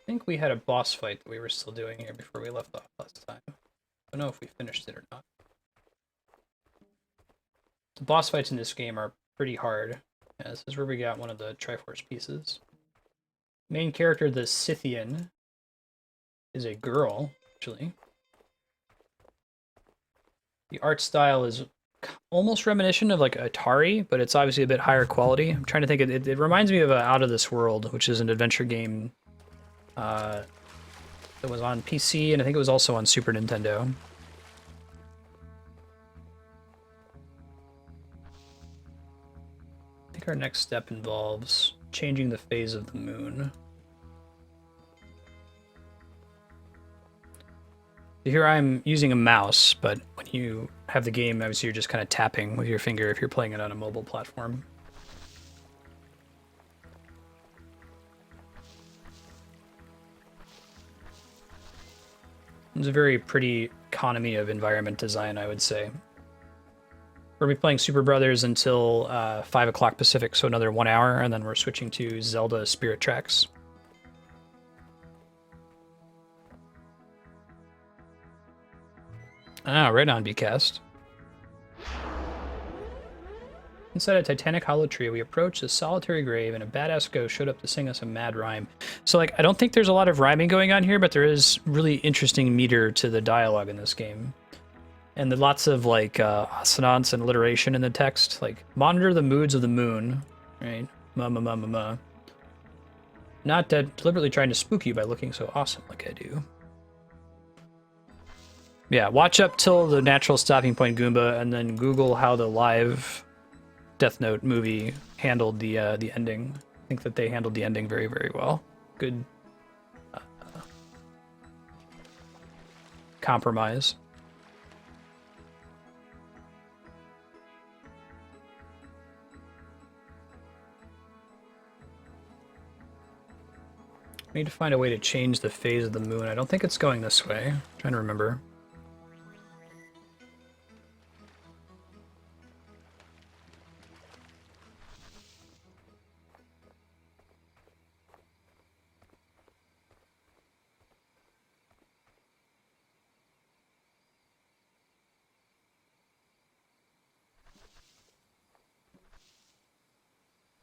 think we had a boss fight that we were still doing here before we left off last time. I don't know if we finished it or not. The boss fights in this game are pretty hard. Yeah, this is where we got one of the Triforce pieces. Main character, the Scythian, is a girl, actually. The art style is almost reminiscent of like Atari, but it's obviously a bit higher quality. I'm trying to think, it reminds me of Out of This World, which is an adventure game that was on PC, and I think it was also on Super Nintendo. I think our next step involves changing the phase of the moon. Here I'm using a mouse, but when you have the game, obviously you're just kind of tapping with your finger if you're playing it on a mobile platform. It's a very pretty economy of environment design, I would say. We're going to be playing Superbrothers until 5 o'clock Pacific, so another 1 hour, and then we're switching to Zelda Spirit Tracks. Ah, right on, Bcast. Inside a titanic hollow tree, we approached a solitary grave, and a badass ghost showed up to sing us a mad rhyme. So, like, I don't think there's a lot of rhyming going on here, but there is really interesting meter to the dialogue in this game. And there's lots of, like, assonance and alliteration in the text. Like, monitor the moods of the moon, right? Ma. Not deliberately trying to spook you by looking so awesome like I do. Yeah, watch up till the natural stopping point, Goomba, and then Google how the live Death Note movie handled the ending. I think that they handled the ending very, very well. Good compromise. I need to find a way to change the phase of the moon. I don't think it's going this way. I'm trying to remember.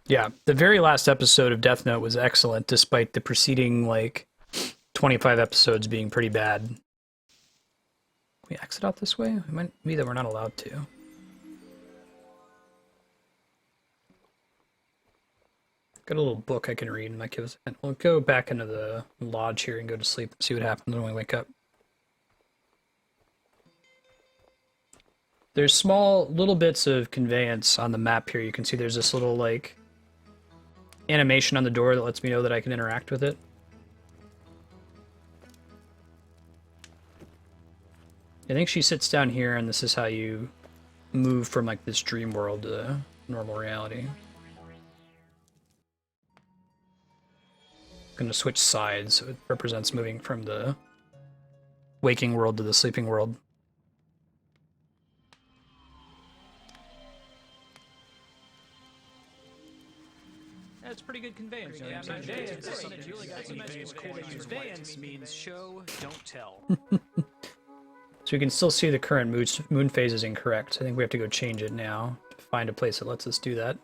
Yeah, the very last episode of Death Note was excellent, despite the preceding, like, 25 episodes being pretty bad. Can we exit out this way? It might be that we're not allowed to. Got a little book I can read, and that gives it. We'll go back into the lodge here and go to sleep, see what happens when we wake up. There's small little bits of conveyance on the map here. You can see there's this little, like, animation on the door that lets me know that I can interact with it. I think she sits down here, and this is how you move from, like, this dream world to normal reality. I'm gonna switch sides, so it represents moving from the waking world to the sleeping world. That's pretty good conveyance. Yeah, conveyance means show, don't tell. So you can still see the current moon phase is incorrect. I think we have to go change it now to find a place that lets us do that.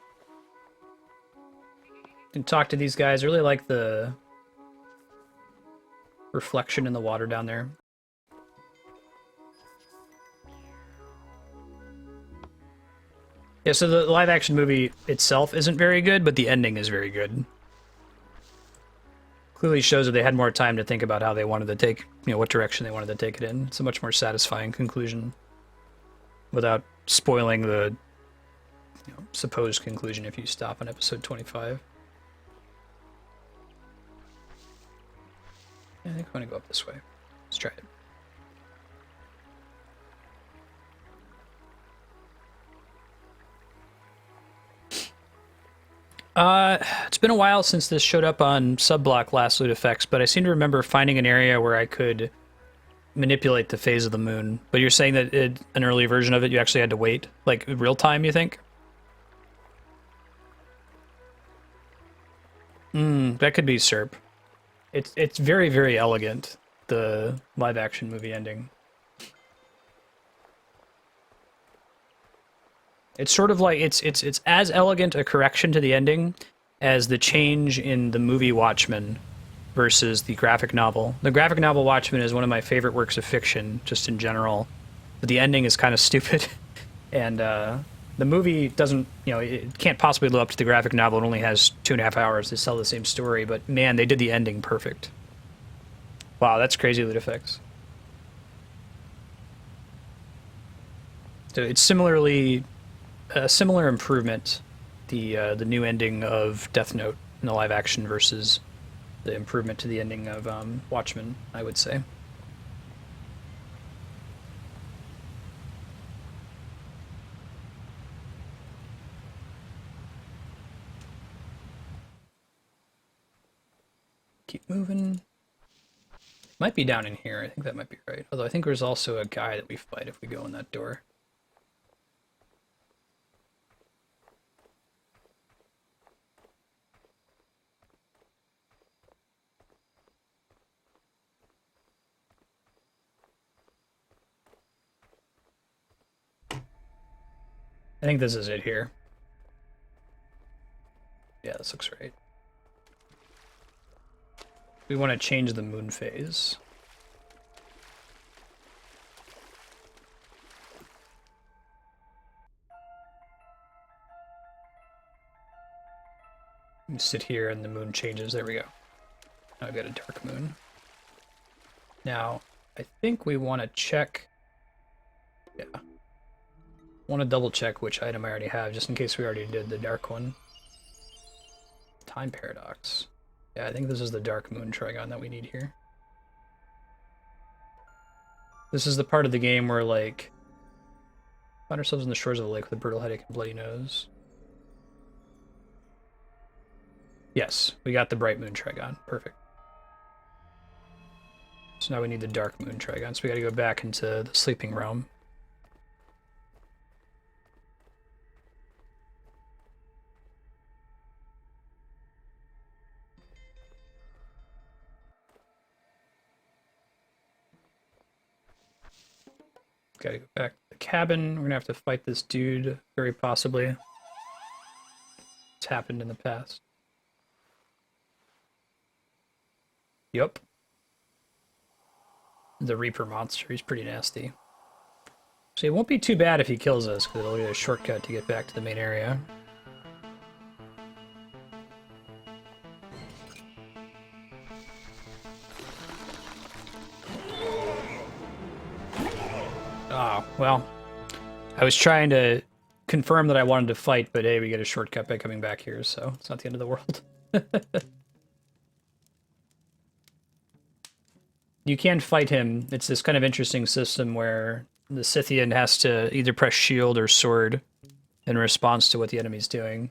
And talk to these guys. I really like the reflection in the water down there. Yeah, so the live action movie itself isn't very good, but the ending is very good. Clearly shows that they had more time to think about how they wanted to take, you know, what direction they wanted to take it in. It's a much more satisfying conclusion without spoiling the, you know, supposed conclusion if you stop on episode 25. I think I'm gonna go up this way. Let's try it. It's been a while since this showed up on Subblock Last Loot Effects, but I seem to remember finding an area where I could manipulate the phase of the moon. But you're saying that an early version of it, you actually had to wait? Like, real time, you think? That could be SERP. It's very, very elegant, the live action movie ending. It's sort of like it's as elegant a correction to the ending as the change in the movie Watchmen versus the graphic novel. The graphic novel Watchmen is one of my favorite works of fiction, just in general. But the ending is kind of stupid, and the movie doesn't, it can't possibly live up to the graphic novel. It only has 2.5 hours to tell the same story. But man, they did the ending perfect. Wow, that's crazy loot effects. So it's similarly a similar improvement, the new ending of Death Note in the live action versus the improvement to the ending of Watchmen, I would say. Keep moving. Might be down in here. I think that might be right. Although I think there's also a guy that we fight if we go in that door. I think this is it here. Yeah, this looks right. We want to change the moon phase. You sit here and the moon changes. There we go. Now I've got a dark moon. Now, I think we want to check... Yeah. Want to double check which item I already have, just in case we already did the dark one. Time paradox. Yeah, I think this is the dark moon trigon that we need here. This is the part of the game where, like, find ourselves on the shores of the lake with a brutal headache and bloody nose. Yes, we got the bright moon trigon. Perfect. So now we need the dark moon trigon, so we gotta go back into the sleeping realm. Gotta go back to the cabin. We're gonna have to fight this dude, very possibly. It's happened in the past. Yup. The Reaper monster, he's pretty nasty. So it won't be too bad if he kills us, because it'll be a shortcut to get back to the main area. Ah, well, I was trying to confirm that I wanted to fight, but hey, we get a shortcut by coming back here, so it's not the end of the world. You can fight him. It's this kind of interesting system where the Scythian has to either press shield or sword in response to what the enemy's doing.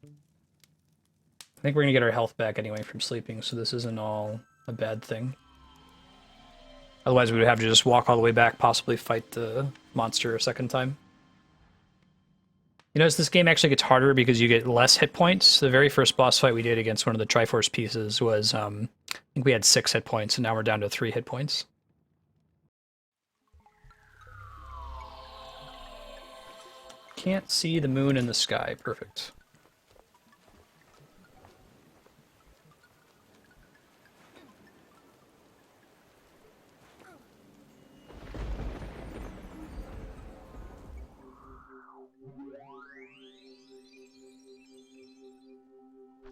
I think we're gonna get our health back anyway from sleeping, so this isn't all a bad thing. Otherwise we would have to just walk all the way back, possibly fight the monster a second time. You notice this game actually gets harder because you get less hit points. The very first boss fight we did against one of the Triforce pieces was, I think we had 6 hit points, and now we're down to 3 hit points. Can't see the moon in the sky. Perfect.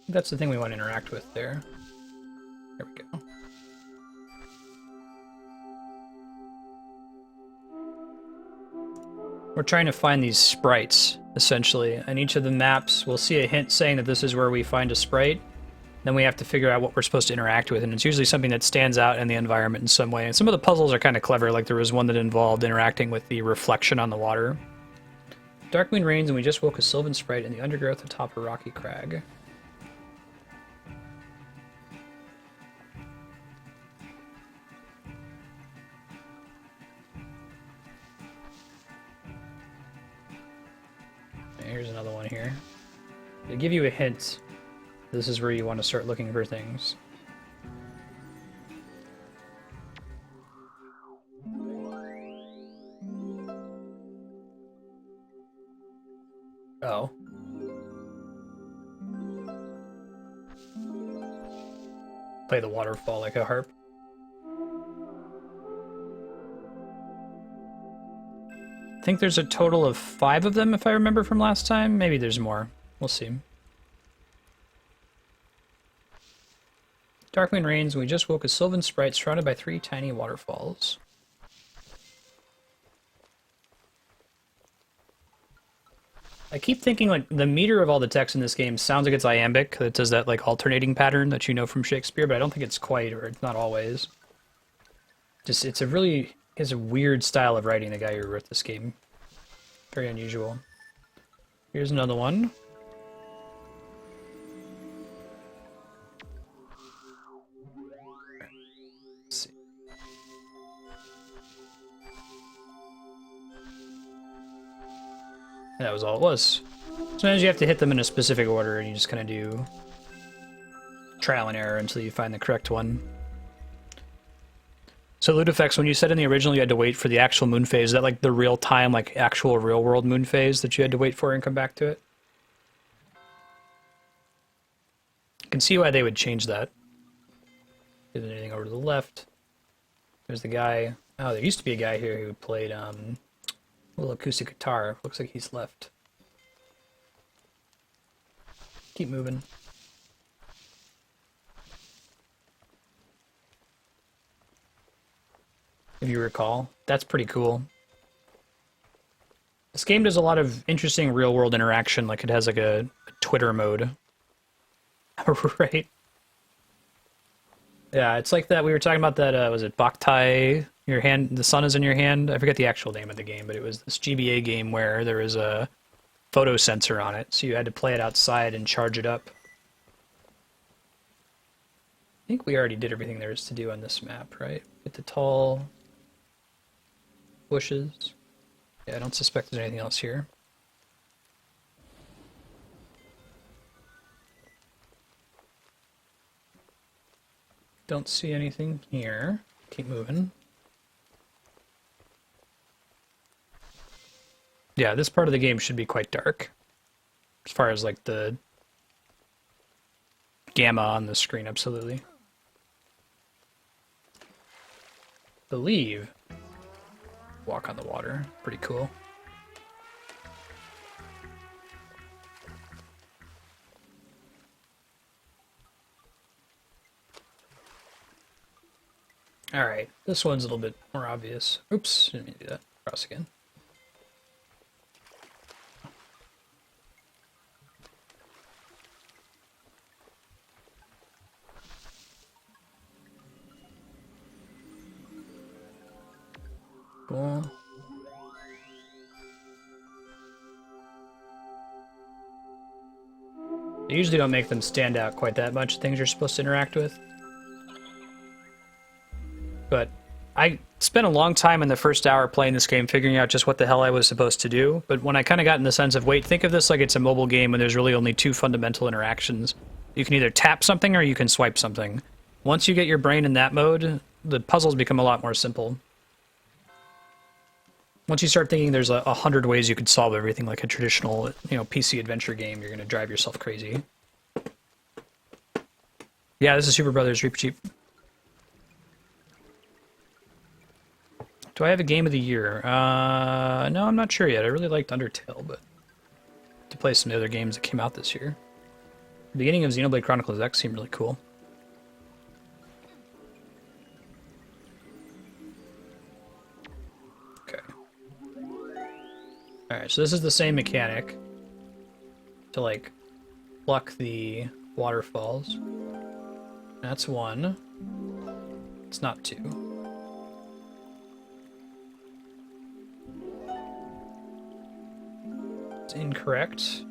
That's the thing we want to interact with there. There we go. We're trying to find these sprites, essentially, and each of the maps we'll see a hint saying that this is where we find a sprite. Then we have to figure out what we're supposed to interact with, and it's usually something that stands out in the environment in some way. And some of the puzzles are kind of clever, like there was one that involved interacting with the reflection on the water. Dark moon reigns, and we just woke a sylvan sprite in the undergrowth atop a rocky crag. Here's another one here. To give you a hint, this is where you want to start looking for things. Oh. Play the waterfall like a harp. I think there's a total of 5 of them, if I remember from last time. Maybe there's more. We'll see. Darkwind rains, and we just woke a sylvan sprite surrounded by 3 tiny waterfalls. I keep thinking, like, the meter of all the text in this game sounds like it's iambic. It does that, like, alternating pattern that you know from Shakespeare, but I don't think it's quite, or it's not always. Just, it's a weird style of writing, the guy who wrote this game. Very unusual. Here's another one. Let's see. And that was all it was. Sometimes you have to hit them in a specific order, and you just kind of do trial and error until you find the correct one. So Ludifex, when you said in the original you had to wait for the actual moon phase, is that like the real time, like actual real world moon phase that you had to wait for and come back to it? I can see why they would change that. Isn't anything over to the left? There's the guy. Oh, there used to be a guy here who played a little acoustic guitar. Looks like he's left. Keep moving. If you recall. That's pretty cool. This game does a lot of interesting real-world interaction, like it has like a Twitter mode. Right? Yeah, it's like that, we were talking about that, was it Boktai? Your hand, the sun is in your hand? I forget the actual name of the game, but it was this GBA game where there was a photo sensor on it, so you had to play it outside and charge it up. I think we already did everything there is to do on this map, right? Get the tall bushes. Yeah, I don't suspect there's anything else here. Don't see anything here. Keep moving. Yeah, this part of the game should be quite dark. As far as like the gamma on the screen, absolutely. Believe. Walk on the water. Pretty cool. Alright, this one's a little bit more obvious. Oops, didn't mean to do that. Cross again. Cool. They usually don't make them stand out quite that much, things you're supposed to interact with. But I spent a long time in the first hour playing this game figuring out just what the hell I was supposed to do. But when I kind of got in the sense of, wait, think of this like it's a mobile game and there's really only 2 fundamental interactions. You can either tap something or you can swipe something. Once you get your brain in that mode, the puzzles become a lot more simple. Once you start thinking there's 100 ways you could solve everything like a traditional, PC adventure game, you're going to drive yourself crazy. Yeah, this is Superbrothers, Reaper Cheap. Do I have a game of the year? No, I'm not sure yet. I really liked Undertale, but to play some of the other games that came out this year. The beginning of Xenoblade Chronicles X seemed really cool. Okay. Alright, so this is the same mechanic to, like, pluck the waterfalls. That's 1. It's not 2. Incorrect.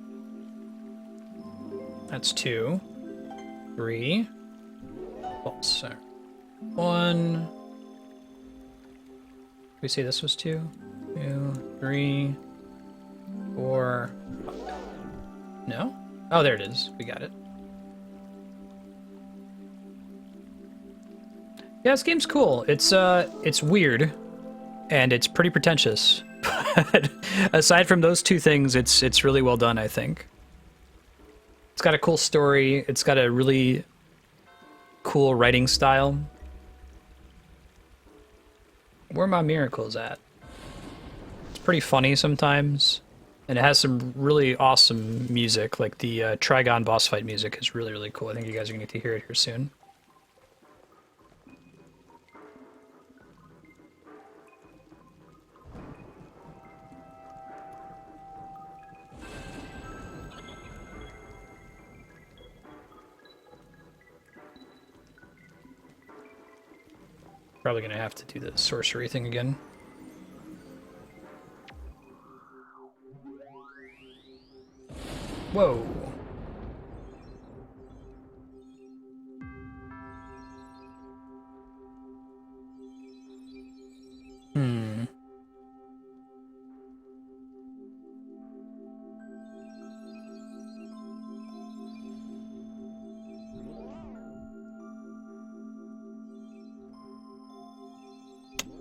That's 2. 3. False. 1. Did we say this was 2? 2, 3, 4. 5. No? Oh, there it is. We got it. Yeah, this game's cool. It's weird, and it's pretty pretentious. But aside from those two things, it's really well done, I think. It's got a cool story. It's got a really cool writing style. Where are my miracles at? It's pretty funny sometimes. And it has some really awesome music, like the Trigon boss fight music is really, really cool. I think you guys are going to get to hear it here soon. Probably going to have to do the Sworcery thing again. Whoa.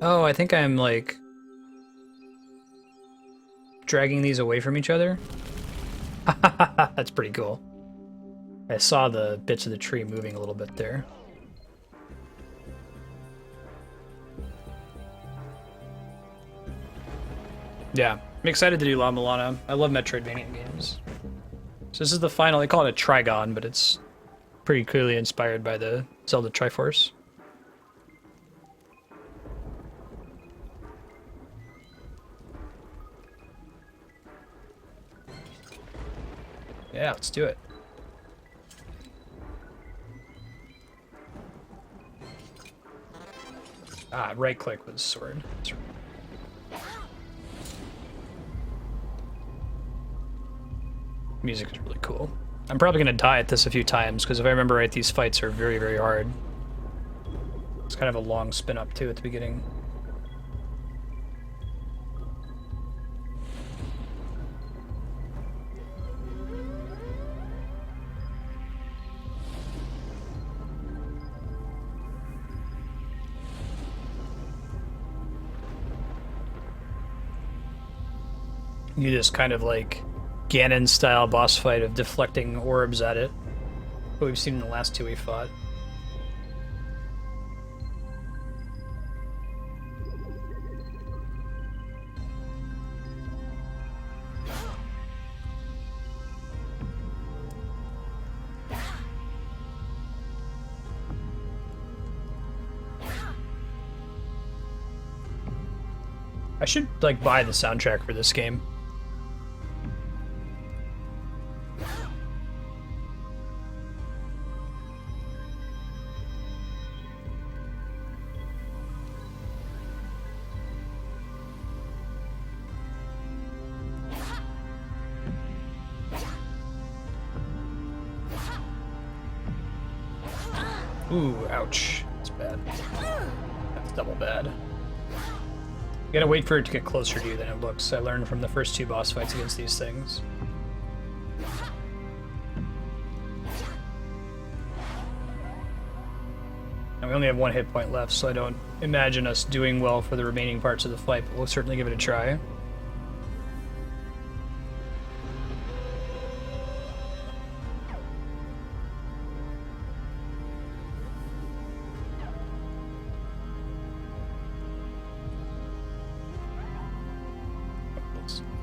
Oh, I think I'm, like, dragging these away from each other. That's pretty cool. I saw the bits of the tree moving a little bit there. Yeah, I'm excited to do La Milana. I love Metroidvania games. So this is the final, they call it a Trigon, but it's pretty clearly inspired by the Zelda Triforce. Yeah, let's do it. Ah, right click with sword. Music is really cool. I'm probably gonna die at this a few times, because if I remember right, these fights are very, very hard. It's kind of a long spin up too at the beginning. You just kind of like Ganon-style boss fight of deflecting orbs at it. What we've seen in the last two we fought. I should, like, buy the soundtrack for this game. Ooh, ouch. That's bad. That's double bad. You gotta wait for it to get closer to you than it looks. I learned from the first two boss fights against these things. And we only have one hit point left, so I don't imagine us doing well for the remaining parts of the fight, but we'll certainly give it a try.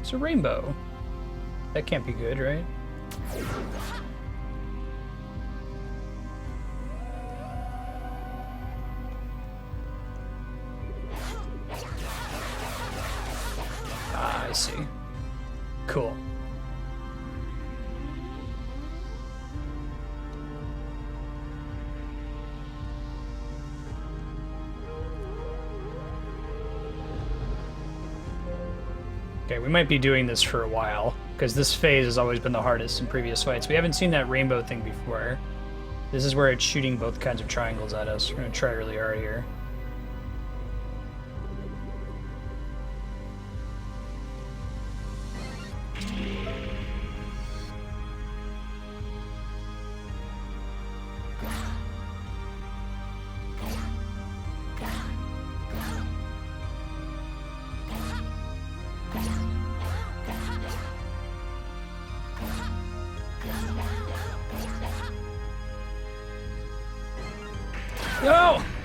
It's a rainbow. That can't be good, right? Ah, I see. Cool. Okay, we might be doing this for a while, because this phase has always been the hardest in previous fights. We haven't seen that rainbow thing before. This is where it's shooting both kinds of triangles at us. We're going to try really hard here.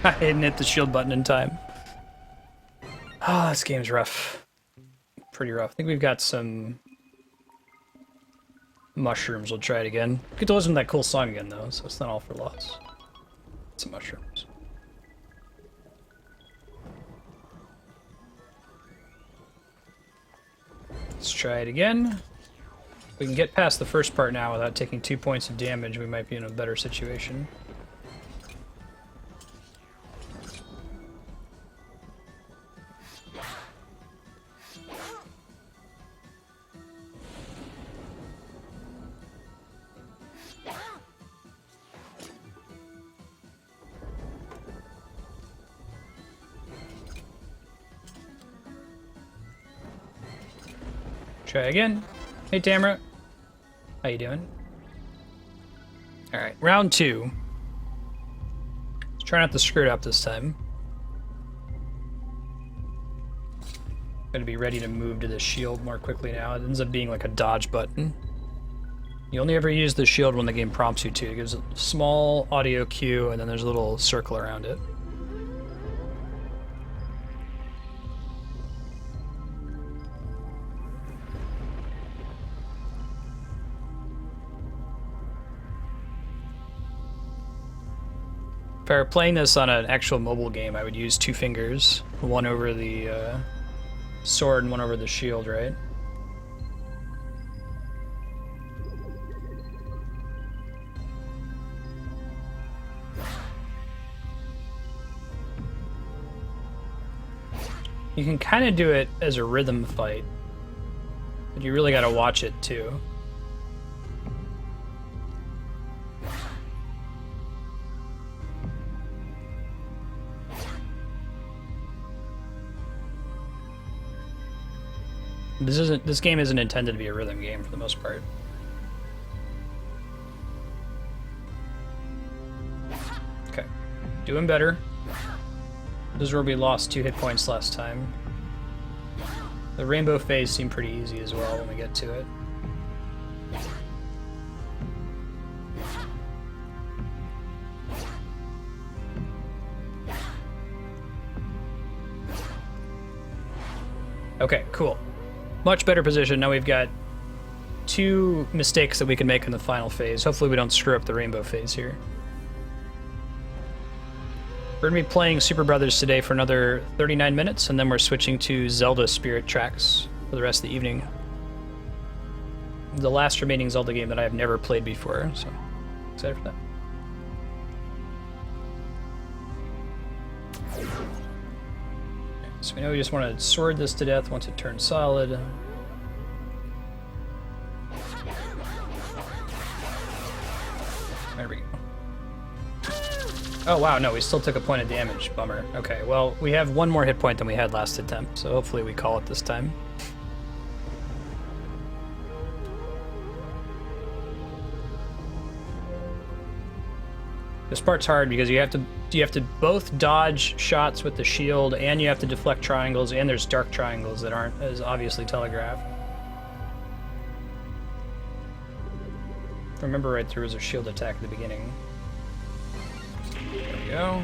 I didn't hit the shield button in time. Ah, this game's rough. Pretty rough. I think we've got some mushrooms. We'll try it again. Get to listen to that cool song again, though, so it's not all for loss. Some mushrooms. Let's try it again. If we can get past the first part now without taking 2 points of damage, we might be in a better situation. Try again. Hey, Tamara. How you doing? All right, round 2. Let's try not to screw it up this time. Gotta be ready to move to the shield more quickly now. It ends up being like a dodge button. You only ever use the shield when the game prompts you to. It gives a small audio cue, and then there's a little circle around it. If I were playing this on an actual mobile game, I would use 2 fingers. One over the sword and one over the shield, right? You can kind of do it as a rhythm fight, but you really got to watch it too. This game isn't intended to be a rhythm game for the most part. Okay, doing better. This is where we lost 2 hit points last time. The rainbow phase seemed pretty easy as well when we get to it. Okay, cool. Much better position. Now we've got 2 mistakes that we can make in the final phase. Hopefully we don't screw up the rainbow phase here. We're going to be playing Superbrothers today for another 39 minutes, and then we're switching to Zelda Spirit Tracks for the rest of the evening. The last remaining Zelda game that I have never played before, so excited for that. So we know we just want to sword this to death once it turns solid. There we go. Oh wow, no, we still took a point of damage. Bummer. Okay, well, we have 1 more hit point than we had last attempt, so hopefully we call it this time. This part's hard because you have to both dodge shots with the shield, and you have to deflect triangles, and there's dark triangles that aren't as obviously telegraphed. If I remember right, there was a shield attack at the beginning. There we go.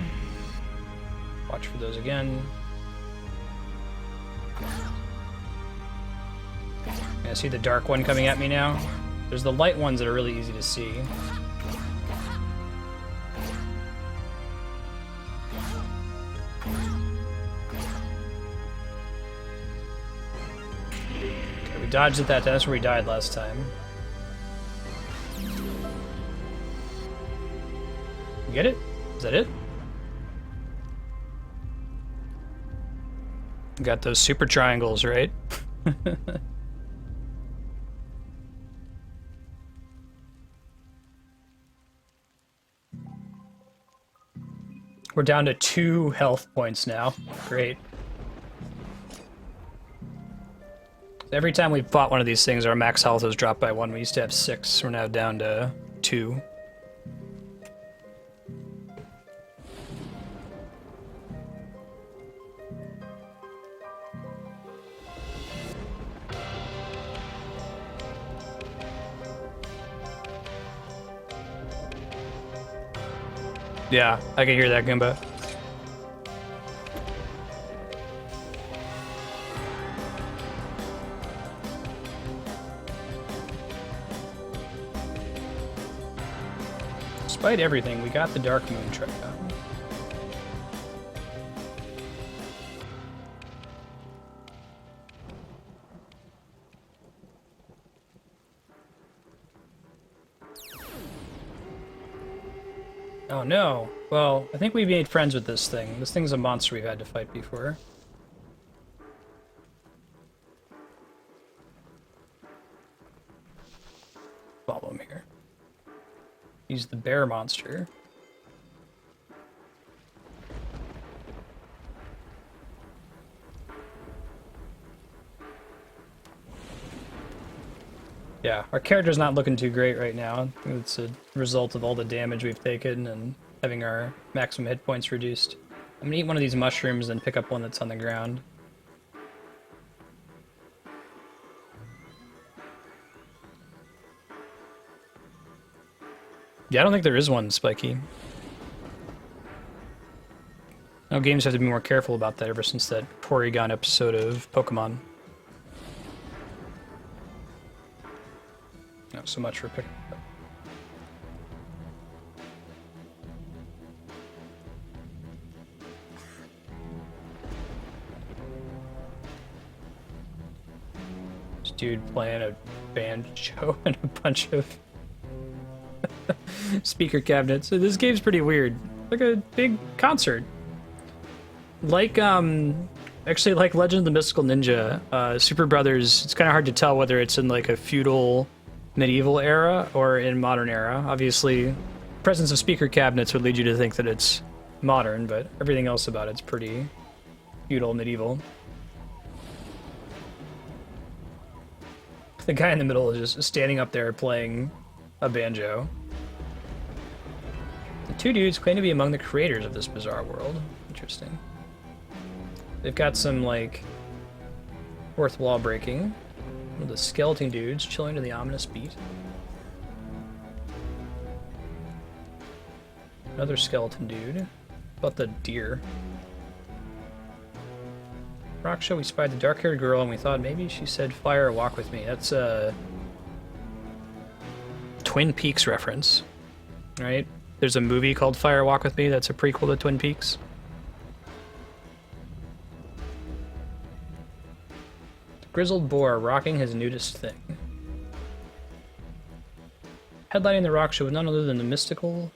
Watch for those again. I see the dark one coming at me now. There's the light ones that are really easy to see. Okay, we dodged at that. That's where we died last time. You get it? Is that it? Got those super triangles, right? We're down to 2 health points now. Great. Every time we fought one of these things, our max health has dropped by 1. We used to have 6. We're now down to 2. Yeah, I can hear that, Goomba. Despite everything, we got the Dark Moon Trigon. Oh no. Well, I think we've made friends with this thing. This thing's a monster we've had to fight before. Follow him here. He's the bear monster. Yeah, our character's not looking too great right now. I think it's a result of all the damage we've taken and having our maximum hit points reduced. I'm gonna eat one of these mushrooms and pick up one that's on the ground. Yeah, I don't think there is one, Spiky. No, games have to be more careful about that ever since that Porygon episode of Pokemon. Not so much for picking up. This dude playing a banjo and a bunch of speaker cabinets. So this game's pretty weird. Like a big concert. Like, actually like Legend of the Mystical Ninja, Superbrothers, it's kind of hard to tell whether it's in like a feudal medieval era or in modern era. Obviously, presence of speaker cabinets would lead you to think that it's modern, but everything else about it's pretty feudal, medieval. The guy in the middle is just standing up there playing a banjo. The two dudes claim to be among the creators of this bizarre world. Interesting. They've got some, like, fourth wall breaking. One of the skeleton dudes chilling to the ominous beat. Another skeleton dude. About the deer. Rock show, we spied the dark-haired girl and we thought maybe she said fire or walk with me. That's a Twin Peaks reference, right? There's a movie called Fire Walk With Me that's a prequel to Twin Peaks. Grizzled boar rocking his nudist thing. Headlining the rock show was none other than the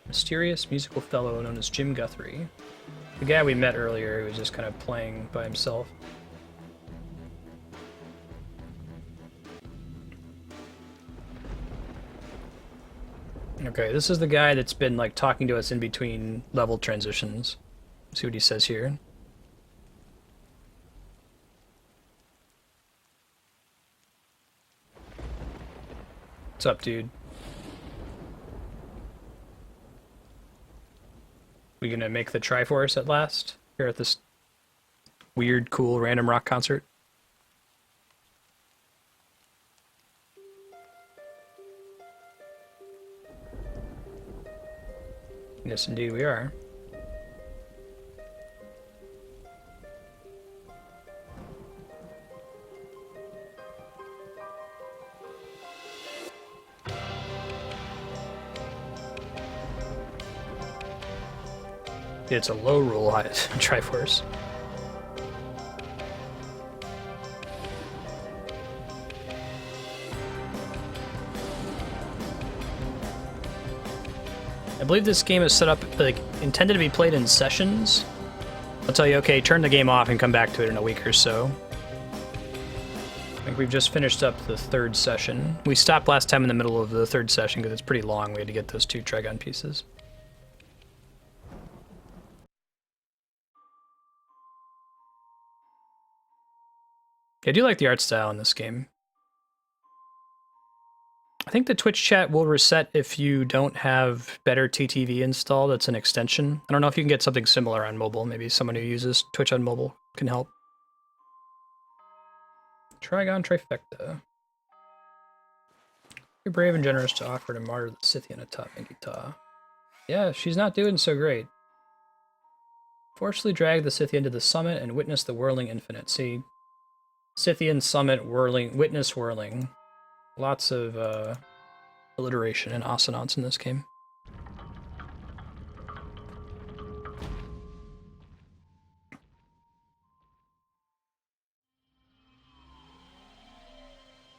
mysterious musical fellow known as Jim Guthrie. The guy we met earlier who was just kind of playing by himself. Okay, this is the guy that's been like talking to us in between level transitions. Let's see what he says here. What's up, dude? We gonna make the Triforce at last? Here at this weird, cool, random rock concert? Yes, indeed we are. It's a low roll Triforce. I believe this game is set up, like, intended to be played in sessions. I'll tell you, okay, turn the game off and come back to it in a week or so. I think we've just finished up the third session. We stopped last time in the middle of the third session because it's pretty long. We had to get those 2 Trigon pieces. I do like the art style in this game. I think the Twitch chat will reset if you don't have better TTV installed. It's an extension. I don't know if you can get something similar on mobile. Maybe someone who uses Twitch on mobile can help. Trigon Trifecta. You're brave and generous to offer to martyr the Scythian atop Ingita. Yeah, she's not doing so great. Forcefully drag the Scythian to the summit and witness the whirling infinite. See, Scythian summit whirling, witness whirling. Lots of alliteration and assonance in this game.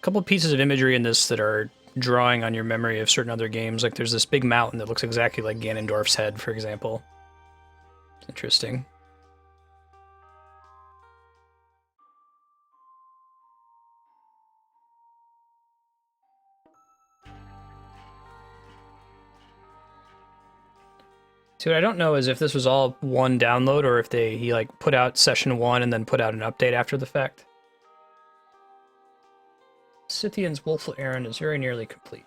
couple pieces of imagery in this that are drawing on your memory of certain other games. Like there's this big mountain that looks exactly like Ganondorf's head, for example. It's interesting. See, what I don't know is if this was all one download or if he like put out session 1 and then put out an update after the fact. Scythian's woeful errand is very nearly complete.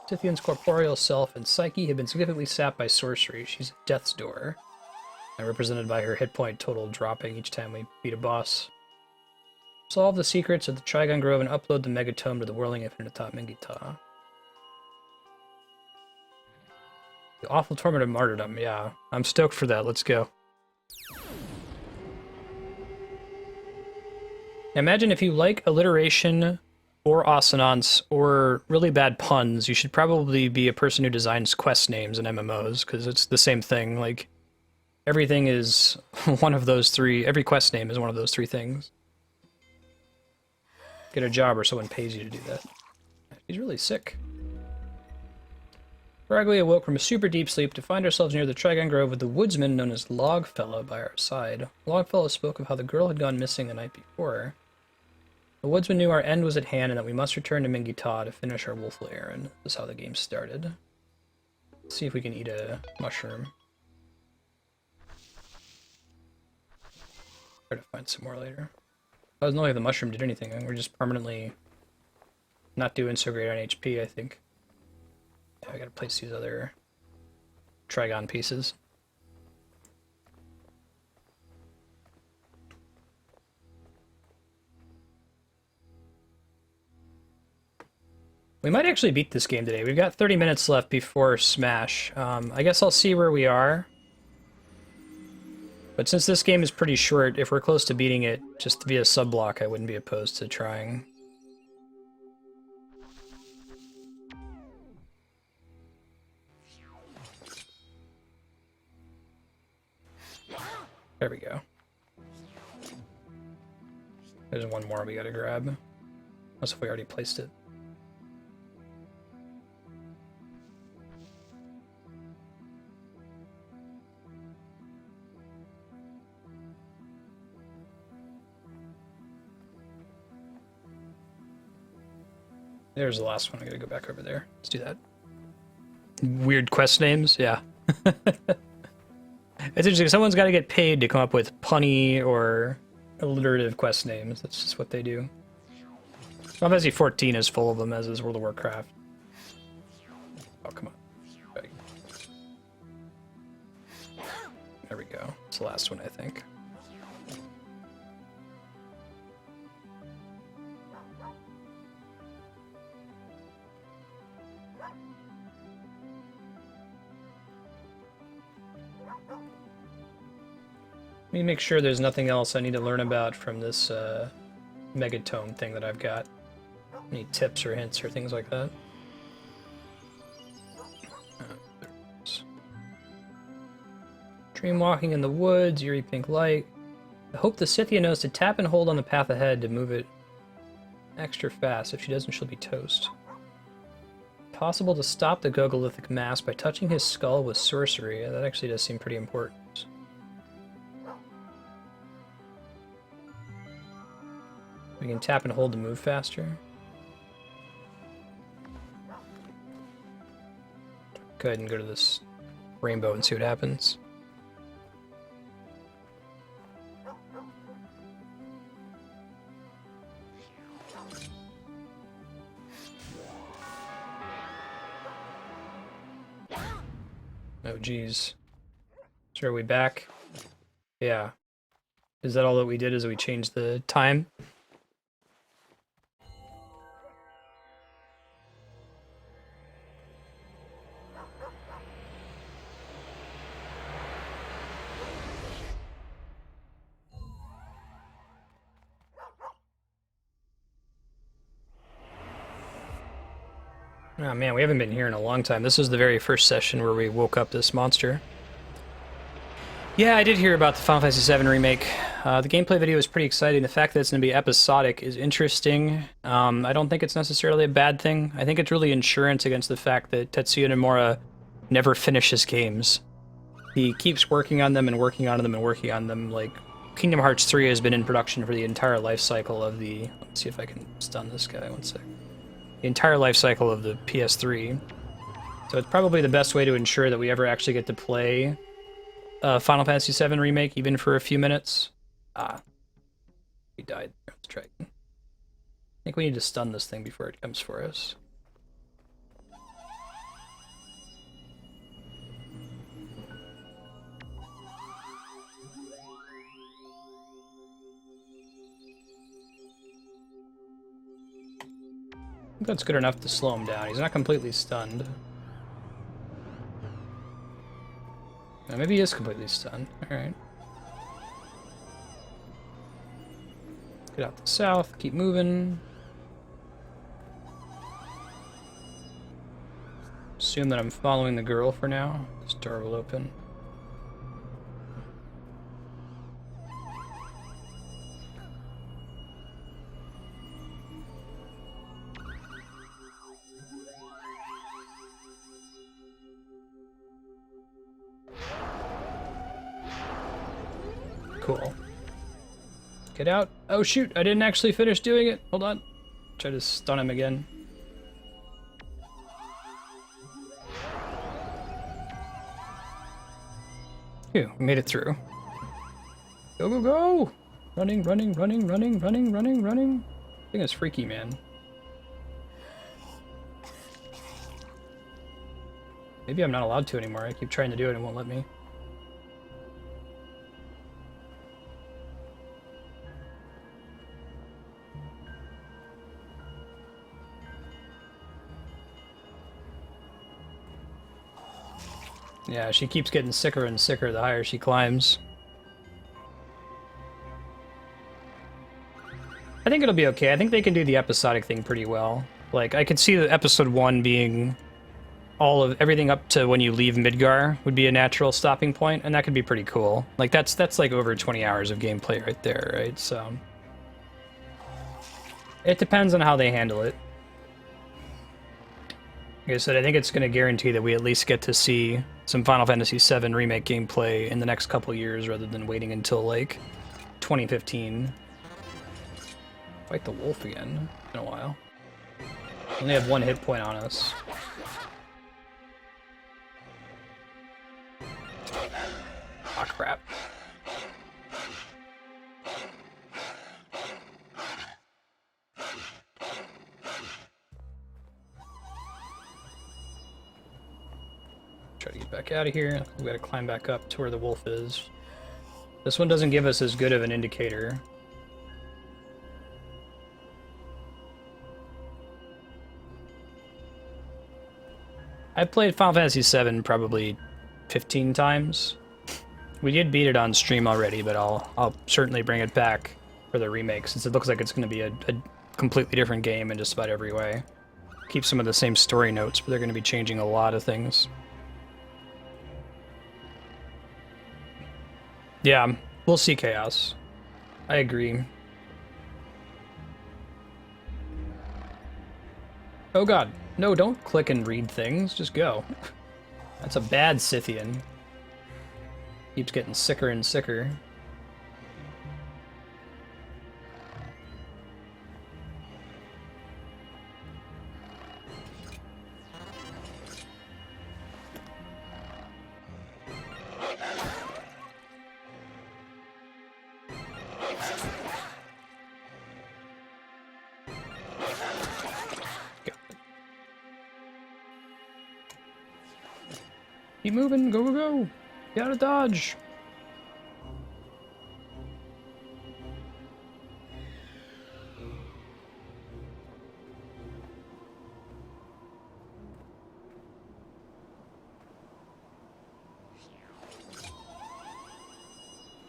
Scythian's corporeal self and psyche have been significantly sapped by Sworcery. She's at death's door, and represented by her hit point total dropping each time we beat a boss. Solve the secrets of the Trigon Grove and upload the Megatome to the Whirling Infinitat Mingita. The awful torment of martyrdom, yeah. I'm stoked for that, let's go. Imagine if you like alliteration or assonance or really bad puns, you should probably be a person who designs quest names in MMOs, because it's the same thing. Like, everything is one of those three. Every quest name is one of those three things. Get a job or someone pays you to do that. He's really sick. Raggly awoke from a super deep sleep to find ourselves near the Trigon Grove with the woodsman known as Logfellow by our side. Logfellow spoke of how the girl had gone missing the night before. The woodsman knew our end was at hand and that we must return to Mingita to finish our woeful errand. This is how the game started. Let's see if we can eat a mushroom. Try to find some more later. I was not like the mushroom did anything. We're just permanently not doing so great on HP, I think. Yeah, I gotta place these other Trigon pieces. We might actually beat this game today. We've got 30 minutes left before Smash. I guess I'll see where we are. But since this game is pretty short, if we're close to beating it just via sub-block, I wouldn't be opposed to trying. There we go. There's one more we gotta grab. Unless if we already placed it. There's the last one. I gotta go back over there. Let's do that. Weird quest names, yeah. It's interesting. Someone's got to get paid to come up with punny or alliterative quest names. That's just what they do. Final Fantasy 14 is full of them, as is World of Warcraft. Oh, come on. There we go. It's the last one, I think. Let me make sure there's nothing else I need to learn about from this Megatome thing that I've got. Any tips or hints or things like that? Dream walking in the woods, eerie pink light. I hope the Scythia knows to tap and hold on the path ahead to move it extra fast. If she doesn't, she'll be toast. Possible to stop the Gogolithic mass by touching his skull with Sworcery. That actually does seem pretty important. We can tap and hold to move faster. Go ahead and go to this rainbow and see what happens. Oh, geez. So are we back? Yeah. Is that all that we did, is we changed the time? Oh man, we haven't been here in a long time. This was the very first session where we woke up this monster. Yeah, I did hear about the Final Fantasy VII remake. The gameplay video is pretty exciting. The fact that it's going to be episodic is interesting. I don't think it's necessarily a bad thing. I think it's really insurance against the fact that Tetsuya Nomura never finishes games. He keeps working on them and working on them and working on them. Like, Kingdom Hearts 3 has been in production for the entire life cycle of the... Let's see if I can stun this guy, one sec. The entire life cycle of the PS3. So it's probably the best way to ensure that we ever actually get to play Final Fantasy VII Remake, even for a few minutes. He died. Let's try again. I think we need to stun this thing before it comes for us. I think that's good enough to slow him down. He's not completely stunned. Maybe he is completely stunned. Alright. Get out the south, keep moving. Assume that I'm following the girl for now. This door will open. Cool. Get out. Oh shoot, I didn't actually finish doing it. Hold on. Try to stun him again. Phew, we made it through. Go, go, go! Running, running, running, running, running, running, running. I think it's freaky, man. Maybe I'm not allowed to anymore. I keep trying to do it and it won't let me. Yeah, she keeps getting sicker and sicker the higher she climbs. I think it'll be okay. I think they can do the episodic thing pretty well. Like, I could see the episode 1 being all of everything up to when you leave Midgar would be a natural stopping point, and that could be pretty cool. Like, that's like over 20 hours of gameplay right there, right? So it depends on how they handle it. Like I said, I think it's going to guarantee that we at least get to see some Final Fantasy VII Remake gameplay in the next couple years rather than waiting until, like, 2015. Fight the wolf again. In a while. Only have 1 hit point on us. Ah, crap. Try to get back out of here. We gotta climb back up to where the wolf is. This one doesn't give us as good of an indicator. I played Final Fantasy VII probably 15 times. We did beat it on stream already, but I'll certainly bring it back for the remake, since it looks like it's going to be a completely different game in just about every way. Keep some of the same story notes, but they're going to be changing a lot of things. Yeah, we'll see chaos. I agree. Oh god. No, don't click and read things. Just go. That's a bad Scythian. Keeps getting sicker and sicker. Keep moving, go, go, go! Get out of dodge!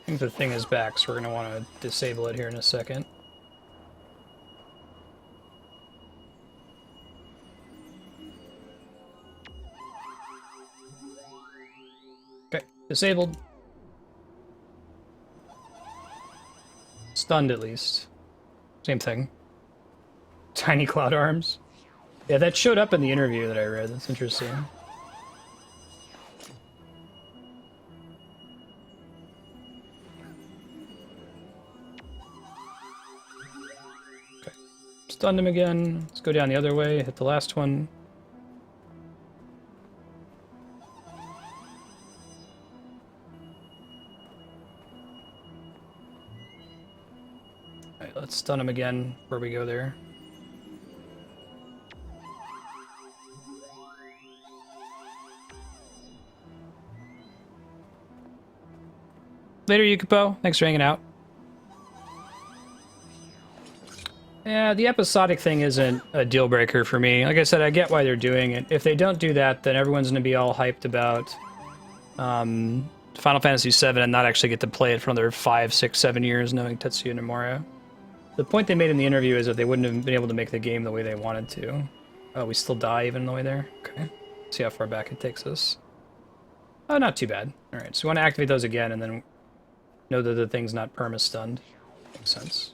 I think the thing is back, so we're gonna want to disable it here in a second. Okay, disabled. Stunned at least. Same thing. Tiny cloud arms. Yeah, that showed up in the interview that I read. That's interesting. Okay. Stunned him again. Let's go down the other way. Hit the last one. Alright, let's stun him again before we go there. Later, Yukipo. Thanks for hanging out. Yeah, the episodic thing isn't a deal breaker for me. Like I said, I get why they're doing it. If they don't do that, then everyone's going to be all hyped about Final Fantasy VII and not actually get to play it for another 5, 6, 7 years knowing Tetsuya Nomura. The point they made in the interview is that they wouldn't have been able to make the game the way they wanted to. Oh, we still die even on the way there? Okay. See how far back it takes us. Oh, not too bad. Alright, so we want to activate those again and then know that the thing's not perma-stunned. Makes sense.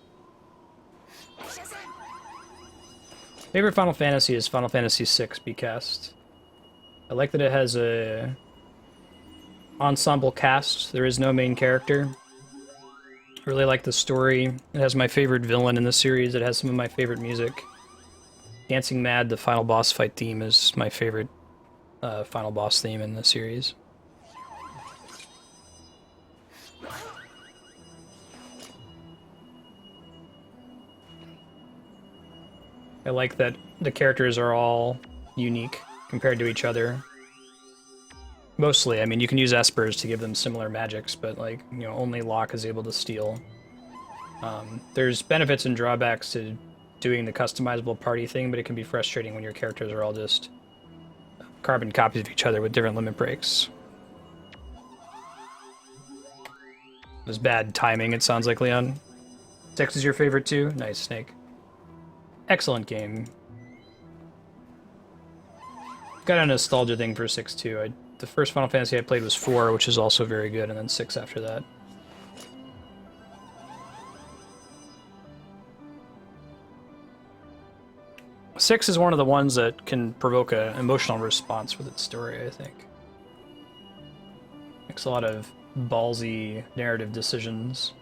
Favorite Final Fantasy is Final Fantasy VI Bcast. I like that it has a ensemble cast. There is no main character. I really like the story. It has my favorite villain in the series. It has some of my favorite music. Dancing Mad, the final boss fight theme, is my favorite final boss theme in the series. I like that the characters are all unique compared to each other. Mostly, I mean, you can use Espers to give them similar magics, but, like, you know, only Locke is able to steal. There's benefits and drawbacks to doing the customizable party thing, but it can be frustrating when your characters are all just carbon copies of each other with different limit breaks. It was bad timing, it sounds like, Leon. 6 is your favorite too? Nice, Snake. Excellent game. Got a nostalgia thing for 6 too. The first Final Fantasy I played was 4, which is also very good, and then 6 after that. Six is one of the ones that can provoke an emotional response with its story, I think. Makes a lot of ballsy narrative decisions.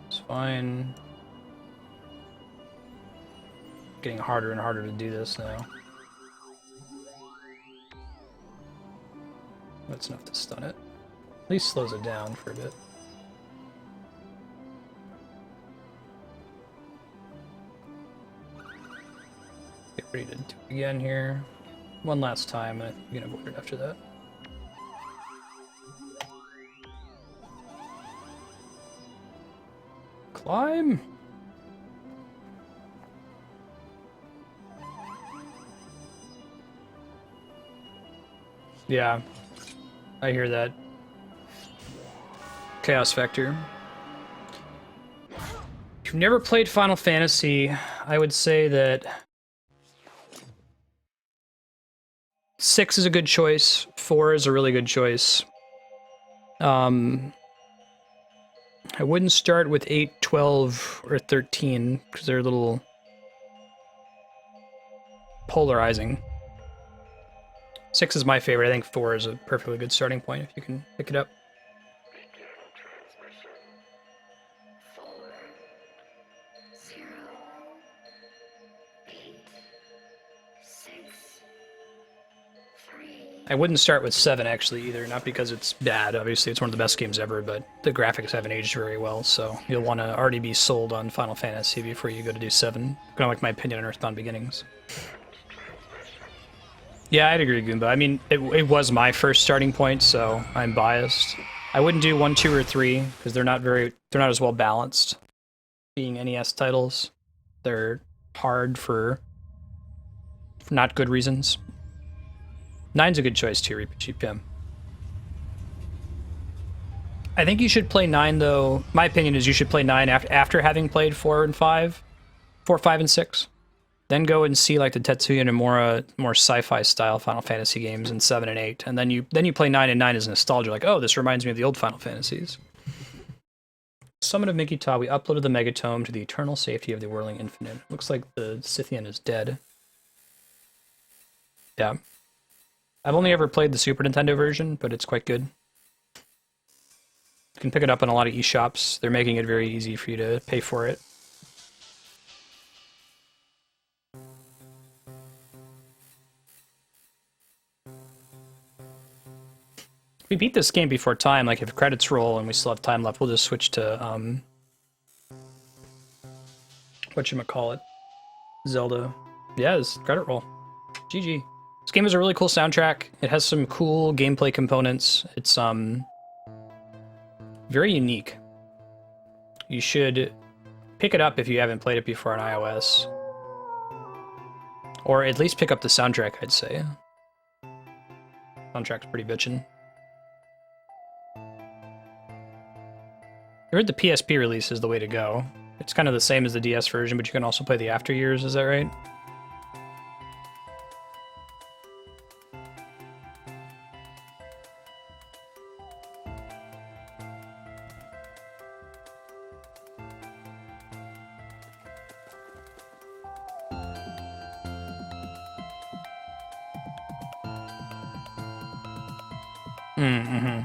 It's fine. Getting harder and harder to do this now. That's enough to stun it. At least slows it down for a bit. Get ready to do it again here. One last time, and I think we can avoid it after that. Climb! Yeah, I hear that. Chaos Vector. If you've never played Final Fantasy, I would say that 6 is a good choice, 4 is a really good choice. I wouldn't start with 8, 12, or 13, because they're a little polarizing. 6 is my favorite. I think 4 is a perfectly good starting point if you can pick it up. I wouldn't start with 7 actually either, not because it's bad, obviously it's one of the best games ever, but the graphics haven't aged very well, so you'll want to already be sold on Final Fantasy before you go to do 7. Kind of like my opinion on Earthbound Beginnings. Yeah, I'd agree, Goomba. I mean, it was my first starting point, so I'm biased. I wouldn't do 1, 2, or 3, because they're not as well balanced. Being NES titles, they're hard for not good reasons. 9's a good choice too, Reaper Pim. I think you should play 9 though. My opinion is you should play 9 after having played 4 and 5. 4, 5, and 6. then go and see like the Tetsuya Nomura more sci-fi style Final Fantasy games in 7 and 8, and then you play 9, and 9 is nostalgia, like, oh, this reminds me of the old Final Fantasies. Summon of Mikita, we uploaded the Megatome to the eternal safety of the Whirling Infinite. Looks like the Scythian is dead. Yeah. I've only ever played the Super Nintendo version, but it's quite good. You can pick it up in a lot of eShops. They're making it very easy for you to pay for it. We beat this game before time. Like, if credits roll and we still have time left, we'll just switch to, whatchamacallit? Zelda. Yeah, it's credit roll. GG. This game has a really cool soundtrack. It has some cool gameplay components. It's, very unique. You should pick it up if you haven't played it before on iOS. Or at least pick up the soundtrack, I'd say. Soundtrack's pretty bitchin'. I heard the PSP release is the way to go. It's kind of the same as the DS version, but you can also play the after years, is that right? Mm-hmm.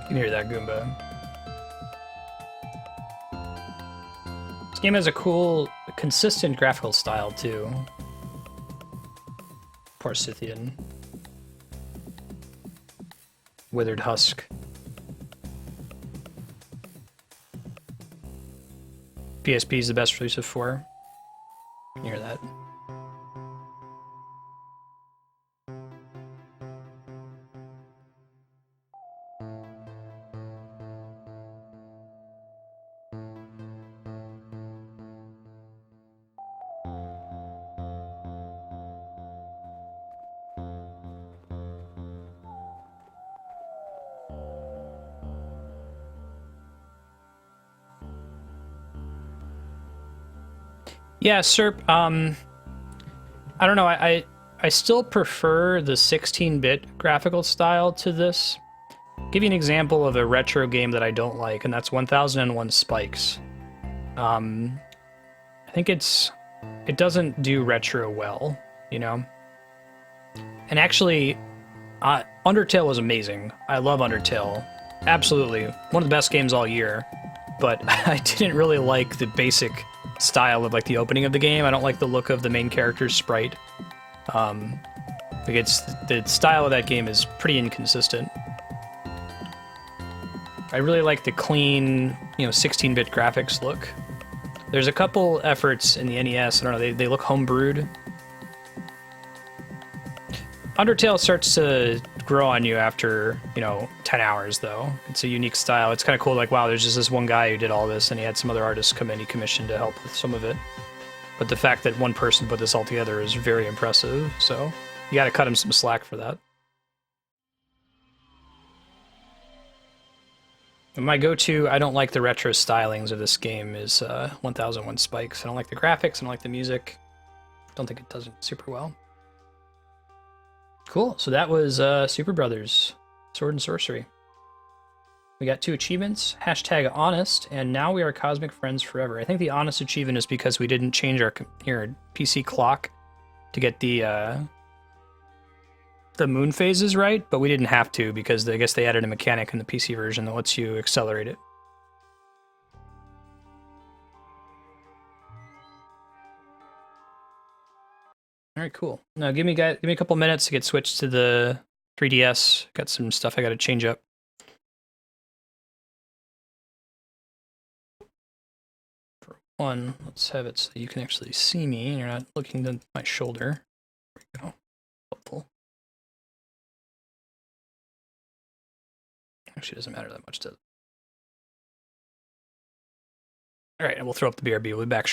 You can hear that Goomba. This game has a cool, consistent graphical style, too. Poor Scythian. Withered Husk. PSP is the best release of 4. You can hear that. Yeah, Serp, I don't know, I still prefer the 16-bit graphical style to this. I'll give you an example of a retro game that I don't like, and that's 1001 Spikes. I think it doesn't do retro well, you know? And actually, Undertale was amazing. I love Undertale. Absolutely. One of the best games all year. But I didn't really like the basic style of like the opening of the game. I don't like the look of the main character's sprite. The style of that game is pretty inconsistent. I really like the clean, 16-bit graphics look. There's a couple efforts in the NES, I don't know, they look homebrewed. Undertale starts to grow on you after, 10 hours, though. It's a unique style. It's kind of cool, like, wow, there's just this one guy who did all this, and he had some other artists come in, he commissioned to help with some of it. But the fact that one person put this all together is very impressive, so you gotta cut him some slack for that. My go-to, I don't like the retro stylings of this game, is 1001 Spikes. I don't like the graphics, I don't like the music. Don't think it does it super well. Cool, so that was Superbrothers, Sword and Sworcery. We got 2 achievements, #honest, and now we are cosmic friends forever. I think the honest achievement is because we didn't change our PC clock to get the moon phases right, but we didn't have to because I guess they added a mechanic in the PC version that lets you accelerate it. All right, cool. Now give me a couple minutes to get switched to the 3DS. Got some stuff I got to change up. For one, let's have it so you can actually see me and you're not looking at my shoulder. There we go. Helpful. Actually, doesn't matter that much, does it? All right, and we'll throw up the BRB. We'll be back shortly.